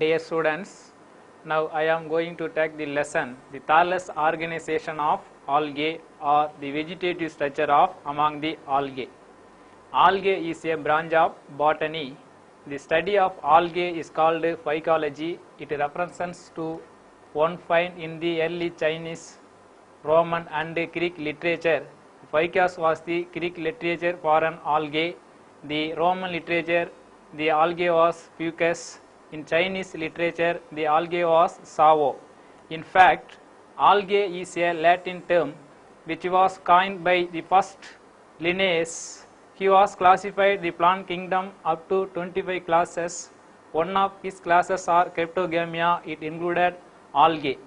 Dear students, now I am going to take the lesson, the thallus organization of algae or the vegetative structure of among the algae. Algae is a branch of botany. The study of algae is called phycology. It represents to one find in the early Chinese, Roman and Greek literature. Phycos was the Greek literature for an algae. The Roman literature, the algae was fucus. In Chinese literature, the algae was sao. In fact, algae is a Latin term which was coined by the first Linnaeus. He was classified the plant kingdom up to 25 classes. One of his classes are Cryptogamia. It included algae.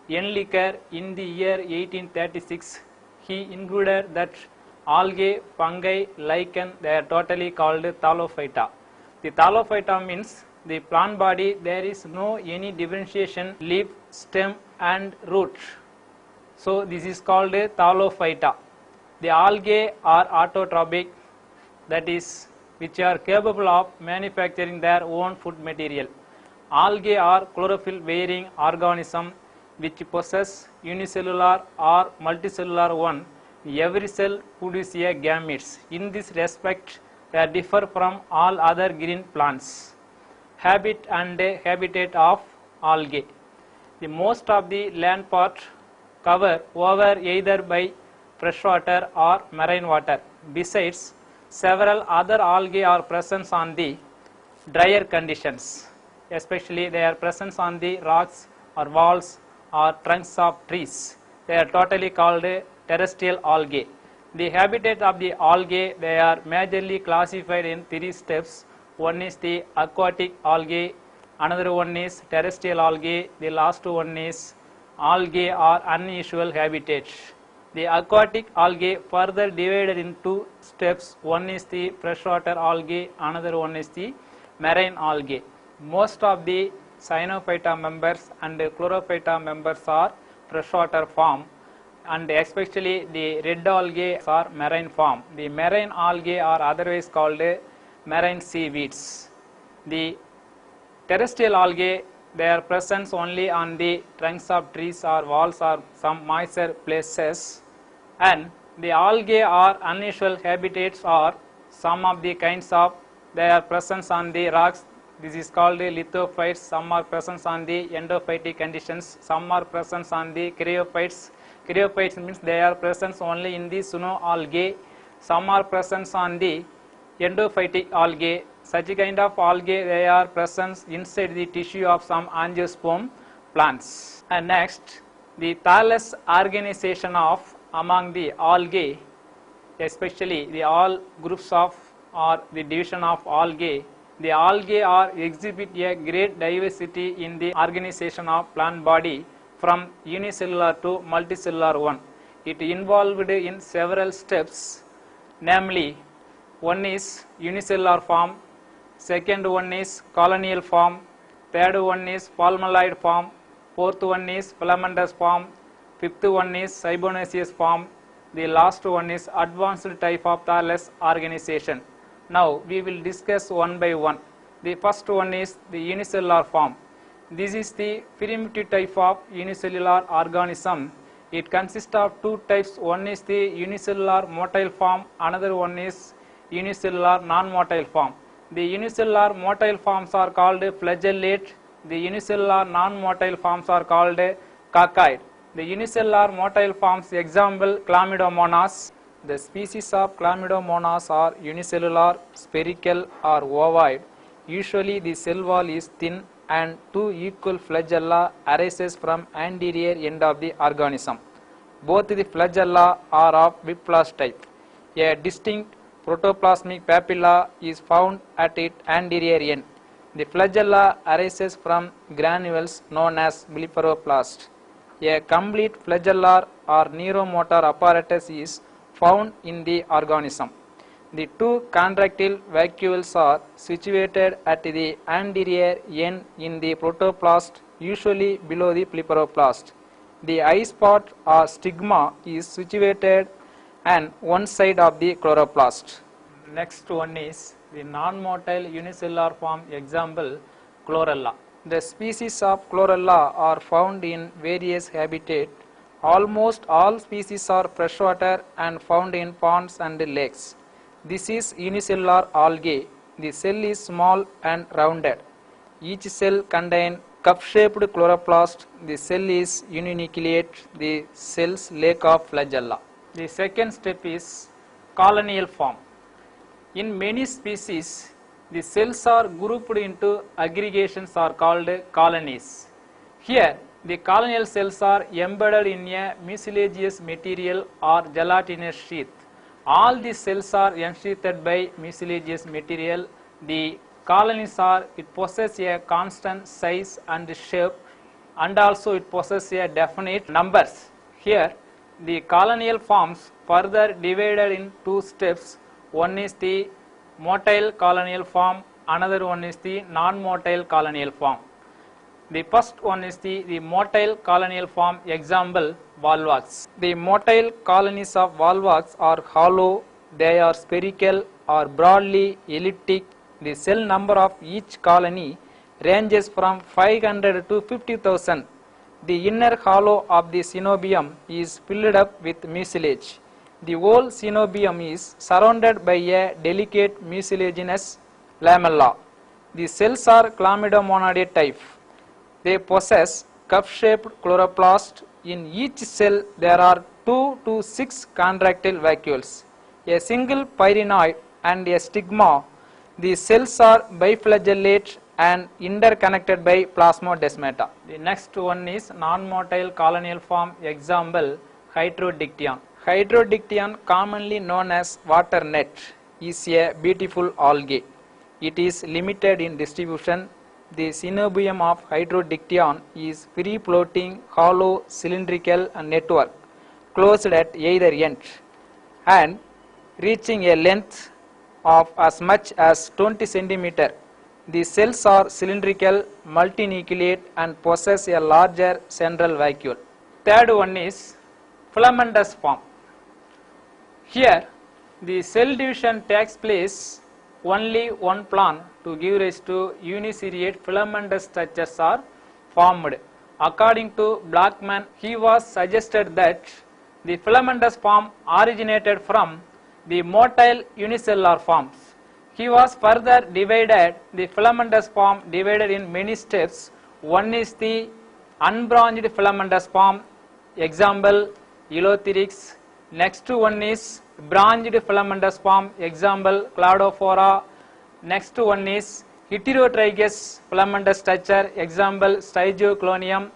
Enliker in the year 1836, he included that algae, fungi, lichen, they are totally called Thallophyta. The Thallophyta means the plant body, there is no any differentiation, leaf, stem and root. So this is called a Thallophyta. The algae are autotrophic, that is, which are capable of manufacturing their own food material. Algae are chlorophyll bearing organism which possess unicellular or multicellular one. Every cell produces a gametes. In this respect, they differ from all other green plants. Habit and habitat of algae. The most of the land part cover over either by freshwater or marine water. Besides, several other algae are present on the drier conditions, especially they are present on the rocks or walls or trunks of trees. They are totally called terrestrial algae. The habitat of the algae, they are majorly classified in three steps. One is the aquatic algae, another one is terrestrial algae, the last one is algae or unusual habitat. The aquatic algae further divided in two steps. One is the freshwater algae, another one is the marine algae. Most of the Cyanophyta members and Chlorophyta members are freshwater form, and especially the red algae are marine form. The marine algae are otherwise called marine seaweeds. The terrestrial algae, they are present only on the trunks of trees or walls or some moister places, and the algae are unusual habitats or some of the kinds of, they are present on the rocks. This is called lithophytes. Some are present on the endophytic conditions, some are present on the cryophytes. Cryophytes means they are present only in the algae. Some are present on the endophytic algae. Such kind of algae, they are present inside the tissue of some angiosperm plants. And next, the thallus organization of among the algae, especially the all groups of or the division of algae. The algae are exhibit a great diversity in the organization of plant body from unicellular to multicellular one. It involved in several steps, namely, one is unicellular form, second one is colonial form, third one is palmalloid form, fourth one is filamentous form, fifth one is cybonaceous form, the last one is advanced type of thallus organization. Now we will discuss one by one. The first one is the unicellular form. This is the primitive type of unicellular organism. It consists of two types. One is the unicellular motile form, another one is unicellular non-motile form. The unicellular motile forms are called flagellate. The unicellular non-motile forms are called coccoid. The unicellular motile forms, example Chlamydomonas. The species of Chlamydomonas are unicellular, spherical or ovoid. Usually the cell wall is thin and two equal flagella arises from anterior end of the organism. Both the flagella are of whiplash type. A distinct protoplasmic papilla is found at its anterior end. The flagella arises from granules known as blepharoplast. A complete flagellar or neuromotor apparatus is found in the organism. The two contractile vacuoles are situated at the anterior end in the protoplast, usually below the blepharoplast. The eye spot or stigma is situated on one side of the chloroplast. Next one is the non-motile unicellular form, example chlorella. The species of chlorella are found in various habitats. Almost all species are freshwater and found in ponds and lakes. This is unicellular algae. The cell is small and rounded. Each cell contains cup-shaped chloroplast. The cell is uninucleate. The cell's lack of flagella. The second step is colonial form. In many species, the cells are grouped into aggregations are called colonies. Here, the colonial cells are embedded in a mucilaginous material or gelatinous sheath. All the cells are ensheathed by mucilaginous material. The colonies are, it possesses a constant size and shape, and also it possesses a definite numbers. Here, the colonial forms further divided in two steps. One is the motile colonial form, another one is the non-motile colonial form. The first one is the motile colonial form, example volvox. The motile colonies of volvox are hollow, they are spherical or broadly elliptic. The cell number of each colony ranges from 500 to 50,000. The inner hollow of the synobium is filled up with mucilage. The whole synobium is surrounded by a delicate mucilaginous lamella. The cells are chlamydomonadate type. They possess cup-shaped chloroplast. In each cell there are 2 to 6 contractile vacuoles, a single pyrenoid and a stigma. The cells are biflagellate and interconnected by plasmodesmata. The next one is non-motile colonial form, example Hydrodictyon. Hydrodictyon, commonly known as water net, is a beautiful algae. It is limited in distribution. The synobium of Hydrodictyon is free-floating, hollow, cylindrical network, closed at either end, and reaching a length of as much as 20 centimeter. The cells are cylindrical, multinucleate, and possess a larger central vacuole. Third one is filamentous form. Here, the cell division takes place only one plan to give rise to uniseriate filamentous structures are formed. According to Blackman, he was suggested that the filamentous form originated from the motile unicellular forms. He was further divided the filamentous form divided in many steps. One is the unbranched filamentous form, example Eleutheryx. Next one is branched filamentous form, example Cladophora. Next one is heterotrygous filamentous structure, example Stygioclonium.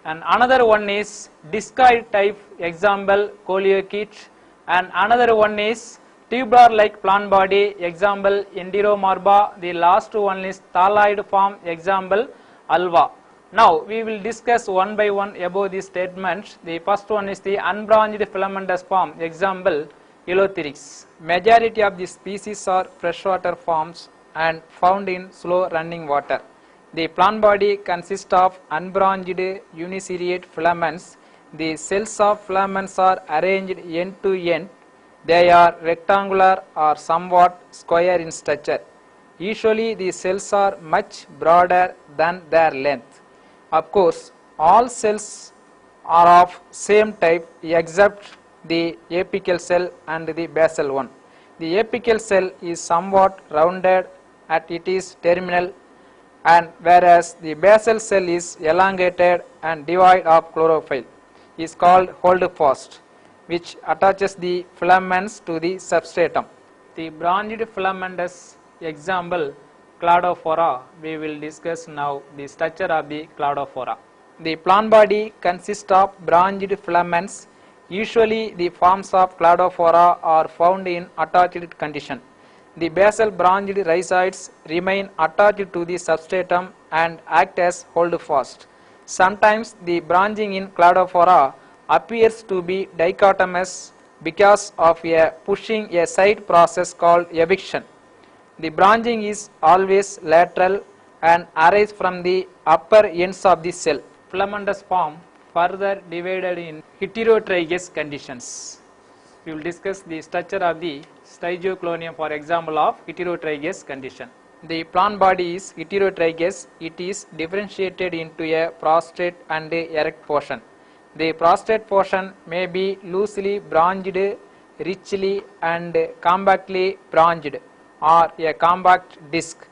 And another one is discoid type, example Coleochaete. And another one is tubular like plant body, example Enteromarba. The last one is thalloid form, example Alva. Now we will discuss one by one about these statements. The first one is the unbranched filamentous form, example Eleutheryx. Majority of the species are freshwater forms and found in slow running water. The plant body consists of unbranched uniseriate filaments. The cells of filaments are arranged end to end. They are rectangular or somewhat square in structure. Usually the cells are much broader than their length. Of course, all cells are of same type except the apical cell and the basal one. The apical cell is somewhat rounded at its terminal, and whereas the basal cell is elongated and devoid of chlorophyll, is called holdfast, which attaches the filaments to the substratum. The branched filamentous, example Cladophora. We will discuss now the structure of the Cladophora. The plant body consists of branched filaments. Usually the forms of Cladophora are found in attached condition. The basal branched rhizoids remain attached to the substratum and act as holdfast. Sometimes the branching in Cladophora appears to be dichotomous because of a pushing aside process called eviction. The branching is always lateral and arises from the upper ends of the cell. Filamentous form further divided in heterotrygous conditions. We will discuss the structure of the Stygioclonium for example of heterotrygous condition. The plant body is heterotrygous. It is differentiated into a prostrate and erect portion. The prostrate portion may be loosely branched, richly and compactly branched, or a compact disc.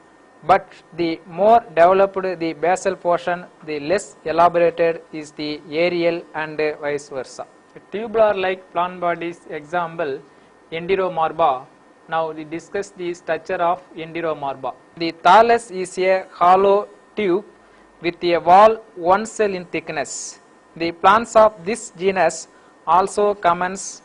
But the more developed the basal portion, the less elaborated is the aerial and vice versa. Tubular-like plant bodies example Enteromarba. Now we discuss the structure of Enteromarba. The thallus is a hollow tube with a wall 1 cell in thickness. The plants of this genus also commence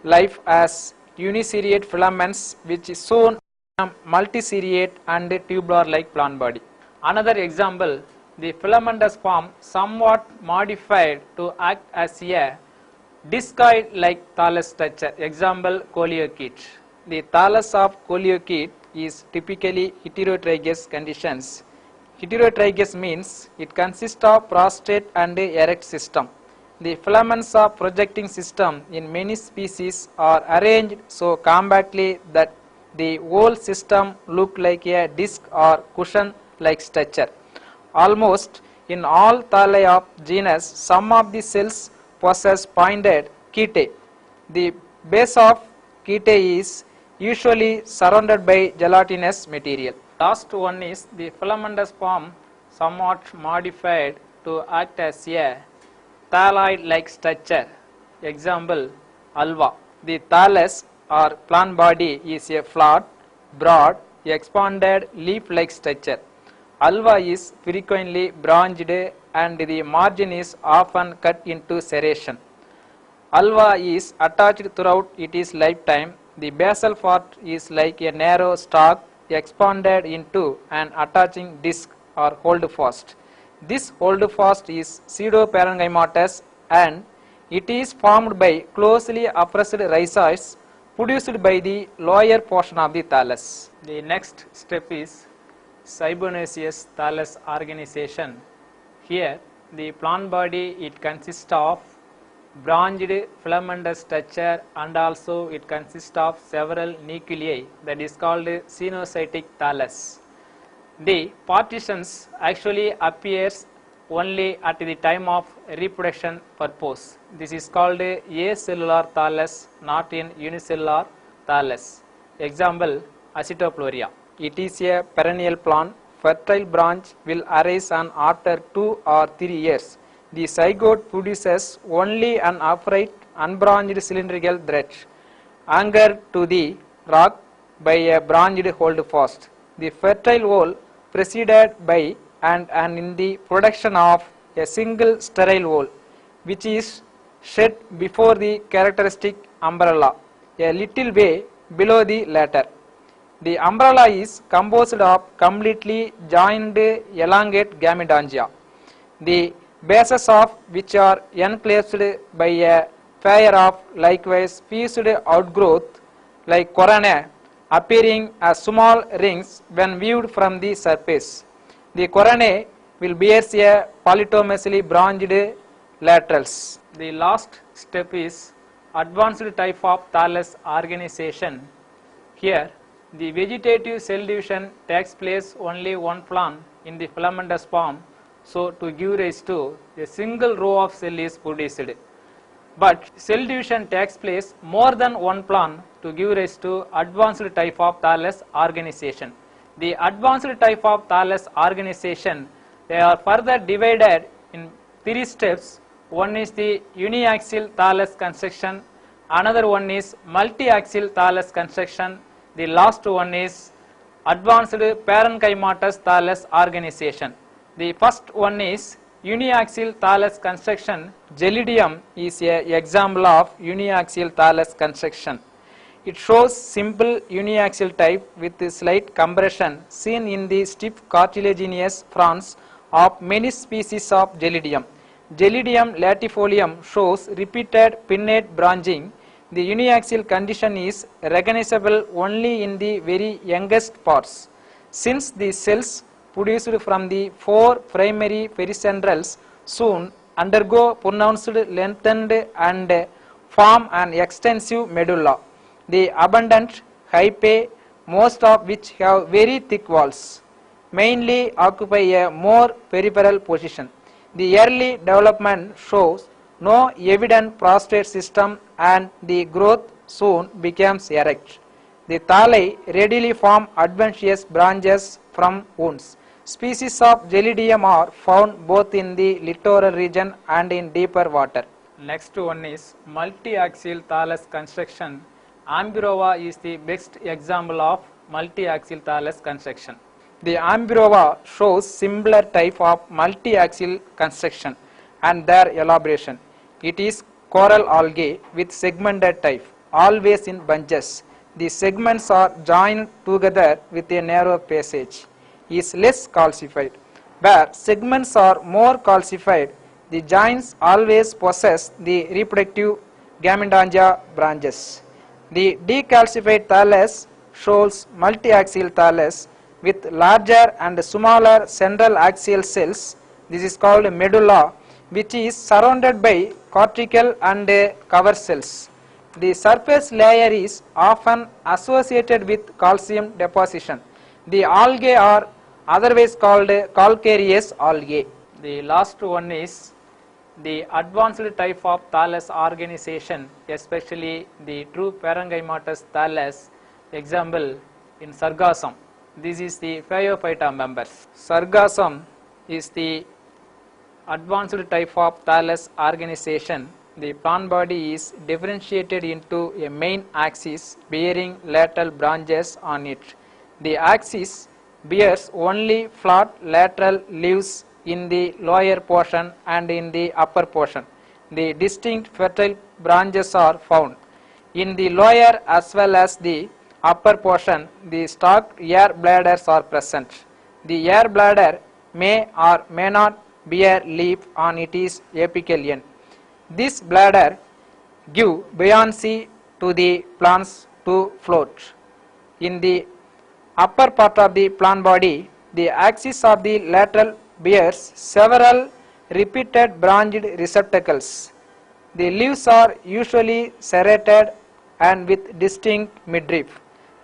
life as uniseriate filaments, which is shown in multiseriate and tubular-like plant body. Another example, the filamentous form somewhat modified to act as a discoid-like thallus structure. Example, coleochaete. The thallus of coleochaete is typically heterotrygous conditions. Heterotrygous means it consists of prostrate and erect system. The filaments of projecting system in many species are arranged so compactly that the whole system look like a disc or cushion-like structure. Almost in all thalli of genus, some of the cells possess pointed chaetae. The base of chaetae is usually surrounded by gelatinous material. Last one is the filamentous form somewhat modified to act as a thalloid-like structure. Example, alva. The thallus or plant body is a flat, broad, expanded leaf-like structure. Alva is frequently branched and the margin is often cut into serration. Alva is attached throughout its lifetime. The basal part is like a narrow stalk expanded into an attaching disc or holdfast. This holdfast is pseudoparenchymatous and it is formed by closely oppressed rhizoids produced by the lower portion of the thallus. The next step is cybonaceous thallus organization. Here the plant body, it consists of branched filamentous structure and also it consists of several nuclei, that is called cenocytic thallus. The partitions actually appears only at the time of reproduction purpose. This is called acellular thallus, not in unicellular thallus. Example, Acetoploria. It is a perennial plant. Fertile branch will arise on after 2 or 3 years. The zygote produces only an upright, unbranched cylindrical thread anchored to the rock by a branched holdfast. The fertile whole preceded by and in the production of a single sterile whole, which is shed before the characteristic umbrella, a little way below the latter. The umbrella is composed of completely joined elongate gametodontia, the bases of which are enclosed by a pair of likewise fused outgrowth like coronae, appearing as small rings when viewed from the surface. The coronae will bear a polytomously branched laterals. The last step is advanced type of thallus organization. Here the vegetative cell division takes place only one plant in the filamentous form, so to give rise to a single row of cell is produced. But cell division takes place more than one plant to give rise to advanced type of thallus organization. The advanced type of thallus organization, they are further divided in 3 steps. One is the uniaxial thallus construction, another one is multi-axial thallus construction, the last one is advanced parenchymatous thallus organization. The first one is uniaxial thallus construction. Gelidium is an example of uniaxial thallus construction. It shows simple uniaxial type with slight compression seen in the stiff cartilaginous fronds of many species of Gelidium. Gelidium latifolium shows repeated pinnate branching. The uniaxial condition is recognizable only in the very youngest parts. Since the cells produced from the 4 primary pericentrals soon undergo pronounced lengthened and form an extensive medulla. The abundant hypae most of which have very thick walls, mainly occupy a more peripheral position. The early development shows no evident prostate system and the growth soon becomes erect. The thalli readily form adventitious branches from wounds. Species of Gelidium are found both in the littoral region and in deeper water. Next one is multi-axial thallus construction. Ambirova is the best example of multi-axial thallus construction. The Ambirova shows similar type of multi-axial construction and their elaboration. It is coral algae with segmented type, always in bunches. The segments are joined together with a narrow passage. Is less calcified. Where segments are more calcified, the joints always possess the reproductive Gametodontia branches. The decalcified thallus shows multi-axial thallus with larger and smaller central axial cells. This is called medulla, which is surrounded by cortical and cover cells. The surface layer is often associated with calcium deposition. The algae are otherwise called calcareous algae. The last one is the advanced type of thallus organization, especially the true parenchymatous thallus, example in Sargassum. This is the Phaeophyta members. Sargassum is the advanced type of thallus organization. The plant body is differentiated into a main axis bearing lateral branches on it. The axis bears only flat lateral leaves in the lower portion and in the upper portion. The distinct fertile branches are found. In the lower as well as the upper portion, the stalked air bladders are present. The air bladder may or may not bear leaf on its apical end. This bladder gives buoyancy to the plants to float. In the upper part of the plant body, the axis of the lateral bears several repeated branched receptacles. The leaves are usually serrated and with distinct midrib.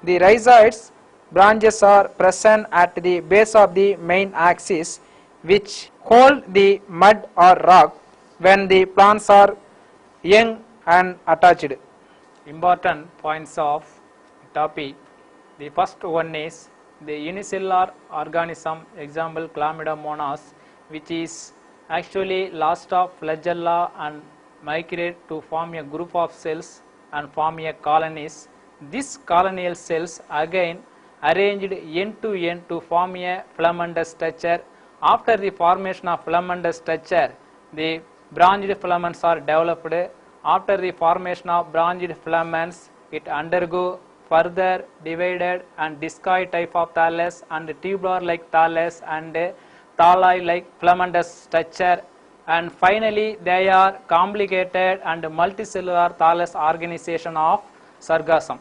The rhizoids branches are present at the base of the main axis, which hold the mud or rock when the plants are young and attached. Important points of topic. The first one is the unicellular organism, example Chlamydomonas, which is actually last of flagella and migrate to form a group of cells and form a colonies. These colonial cells again arranged end to end to form a filamentous structure. After the formation of filamentous structure, the branched filaments are developed. After the formation of branched filaments, it undergo further divided and discoid type of thallus and tubular like thallus and thalli like filamentous structure, and finally they are complicated and multicellular thallus organization of Sargassum.